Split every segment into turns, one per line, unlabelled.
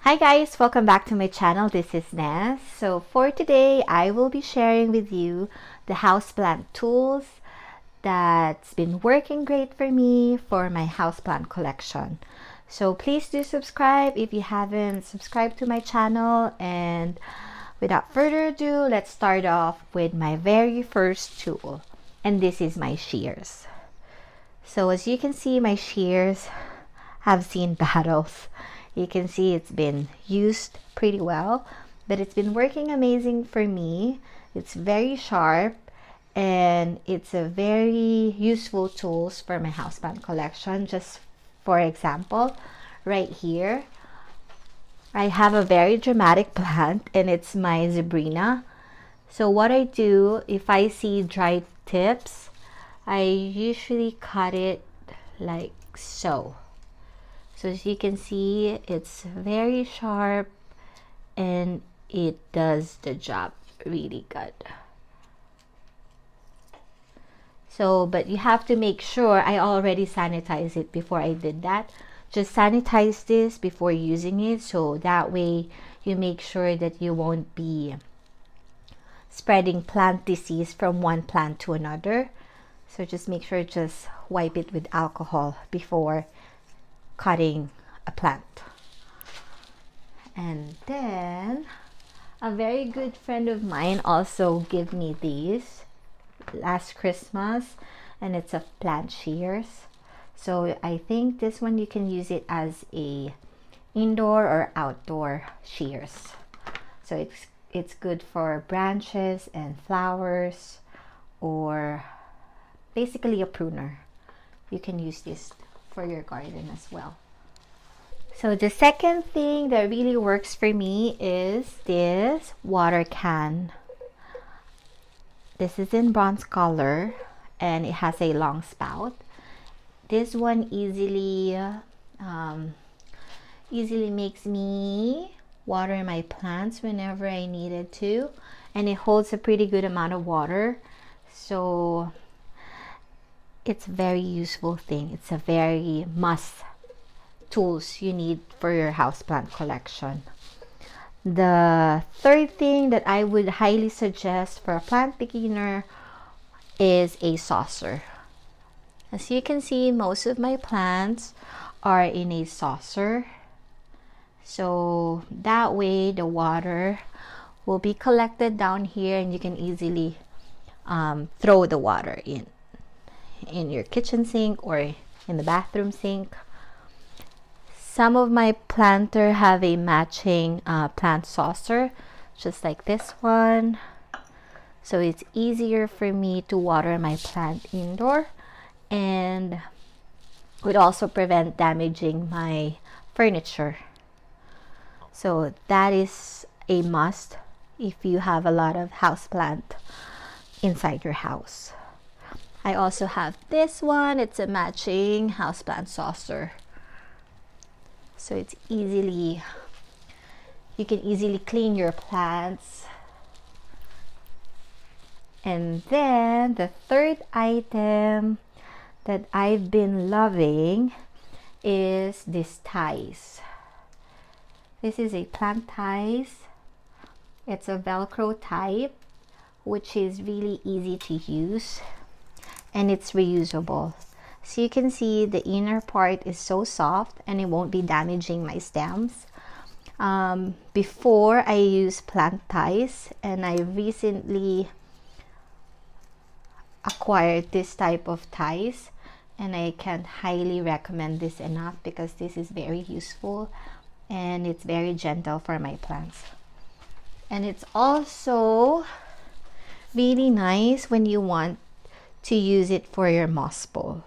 Hi guys, welcome back to my channel. This is Ness. So for today, I will be sharing with you the houseplant tools that's been working great for me for my houseplant collection. So please do subscribe if you haven't subscribed to my channel, and without further ado, let's start off with my very first tool, and this is my shears. So as you can see, my shears have seen battles. You can see it's been used pretty well, but it's been working amazing for me. It's very sharp and it's a very useful tools for my houseplant collection. Just for example, right here, I have a very dramatic plant and it's my Zebrina. So what I do, if I see dry tips, I usually cut it like so. So as you can see, it's very sharp and it does the job really good. So, but you have to make sure, I already sanitized it before I did that. Just sanitize this before using it, so that way you make sure that you won't be spreading plant disease from one plant to another. So just make sure, just wipe it with alcohol before cutting a plant. And then a very good friend of mine also gave me these last Christmas, and it's a plant shears. So I think this one you can use it as a indoor or outdoor shears. So it's good for branches and flowers, or basically a pruner. You can use this for your garden as well. So the second thing that really works for me is this water can. This is in bronze color and it has a long spout. This one easily makes me water my plants whenever I needed to, and it holds a pretty good amount of water. So it's a very useful thing. It's a very must tools you need for your houseplant collection. The third thing that I would highly suggest for a plant beginner is a saucer. As you can see, most of my plants are in a saucer. So that way the water will be collected down here and you can easily throw the water in your kitchen sink or in the bathroom sink. Some of my planter have a matching plant saucer, just like this one. So it's easier for me to water my plant indoor, and would also prevent damaging my furniture. So that is a must if you have a lot of houseplant inside your house. I also have this one. It's a matching houseplant saucer. So it's you can easily clean your plants. And then the third item that I've been loving is this ties. This is a plant ties. It's a Velcro type, which is really easy to use. And it's reusable. So you can see the inner part is so soft and it won't be damaging my stems. Before I used plant ties, and I recently acquired this type of ties, and I can't highly recommend this enough because this is very useful and it's very gentle for my plants. And it's also really nice when you want to use it for your moss bowl.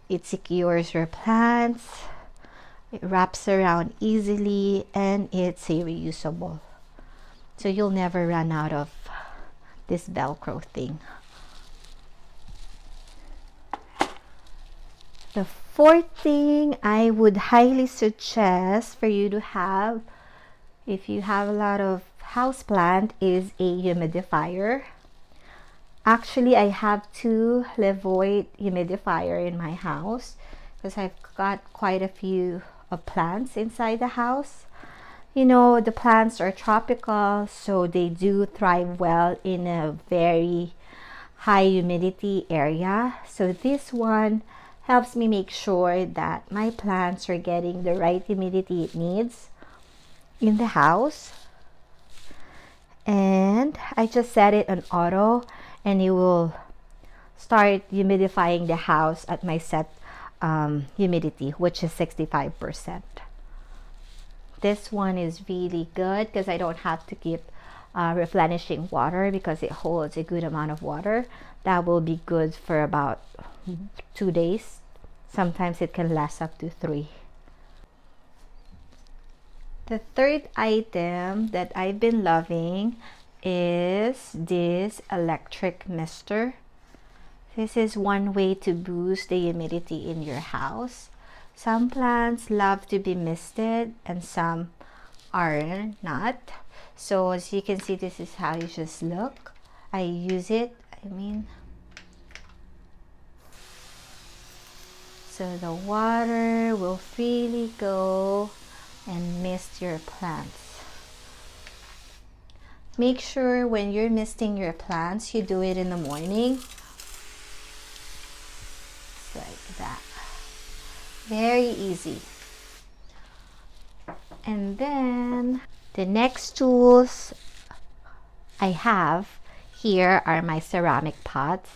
It secures your plants, it wraps around easily, and it's a reusable. So you'll never run out of this Velcro thing. The fourth thing I would highly suggest for you to have if you have a lot of houseplant is a humidifier. Actually, I have two LEVOIT humidifier in my house because I've got quite a few plants inside the house. You know, the plants are tropical, so they do thrive well in a very high humidity area. So this one helps me make sure that my plants are getting the right humidity it needs in the house. And I just set it on auto, and it will start humidifying the house at my set humidity, which is 65%. This one is really good because I don't have to keep replenishing water because it holds a good amount of water. That will be good for about 2 days. Sometimes it can last up to 3. The third item that I've been loving is this electric mister. This is one way to boost the humidity in your house. Some plants love to be misted and some are not. So as you can see, this is how you just look. I use it, so the water will freely go and mist your plants. Make sure when you're misting your plants, you do it in the morning. Like that. Very easy. And then the next tools I have here are my ceramic pots.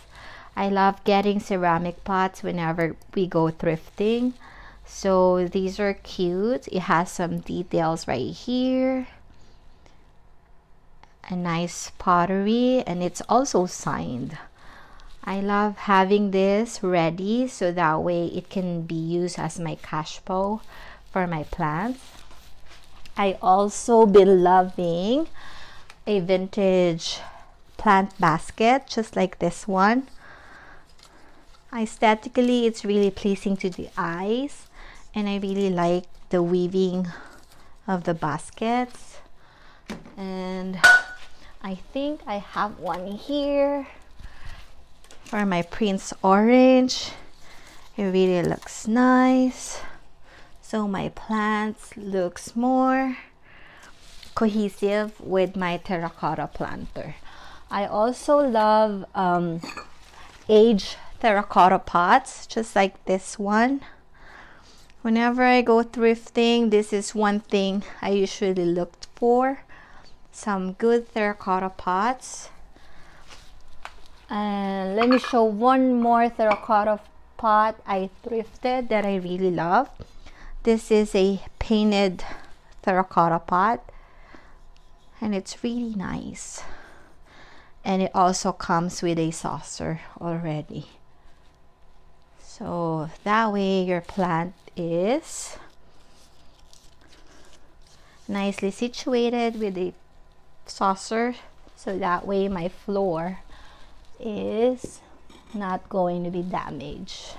I love getting ceramic pots whenever we go thrifting. So these are cute. It has some details right here. A nice pottery, and it's also signed. I love having this ready so that way it can be used as my cash bow for my plants. I also been loving a vintage plant basket just like this one. Aesthetically, it's really pleasing to the eyes, and I really like the weaving of the baskets. And I think I have one here for my Prince Orange. It really looks nice. So my plants looks more cohesive with my terracotta planter. I also love aged terracotta pots, just like this one. Whenever I go thrifting, this is one thing I usually look for. Some good terracotta pots. And let me show one more terracotta pot I thrifted that I really love. This is a painted terracotta pot, and it's really nice. And it also comes with a saucer already. So that way your plant is nicely situated with a saucer, so that way my floor is not going to be damaged.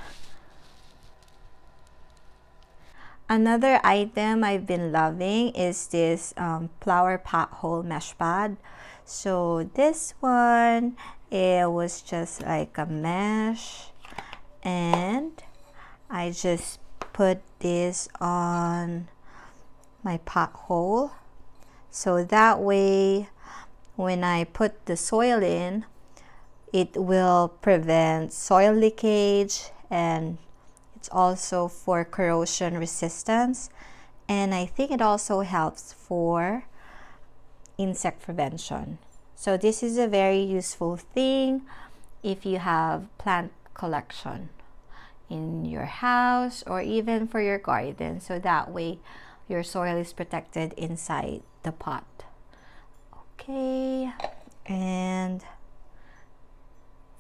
Another item I've been loving is this flower pot hole mesh pad. So this one, it was just like a mesh, and I just put this on my pot hole, so that way when I put the soil in, it will prevent soil leakage, and it's also for corrosion resistance, and I think it also helps for insect prevention. So this is a very useful thing if you have plant collection in your house or even for your garden, so that way your soil is protected inside the pot. Okay, and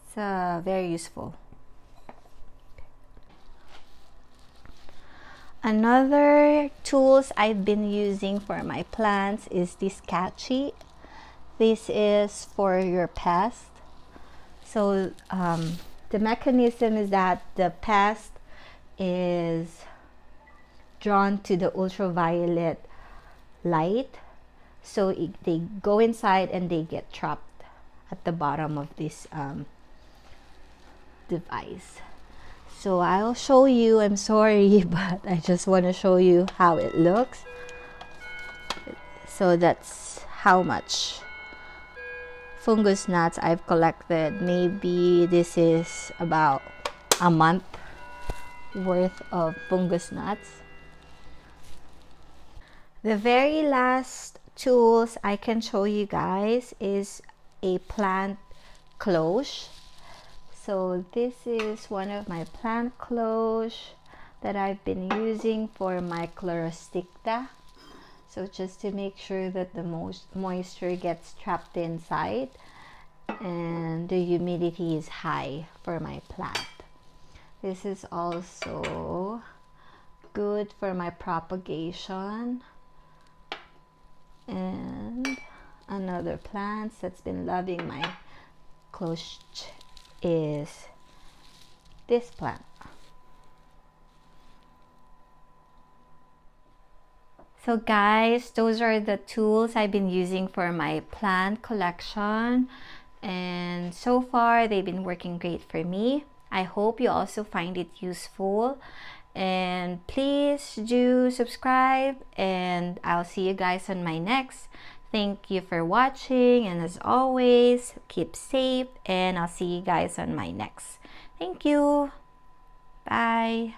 it's very useful. Another tools I've been using for my plants is this Katchy. This is for your pest. So the mechanism is that the pest is drawn to the ultraviolet light, so they go inside and they get trapped at the bottom of this device. So I'll show you. I'm sorry, but I just want to show you how it looks. So that's how much fungus gnats I've collected. Maybe this is about a month worth of fungus gnats. The very last tools I can show you guys is a plant cloche. So this is one of my plant cloche that I've been using for my chlorosticta. So just to make sure that the most moisture gets trapped inside and the humidity is high for my plant. This is also good for my propagation. And another plant that's been loving my cloche is this plant. So guys, those are the tools I've been using for my plant collection, and so far they've been working great for me. I hope you also find it useful, and please do subscribe, and I'll see you guys on my next. Thank you for watching, and as always, keep safe, and I'll see you guys on my next. Thank you. Bye.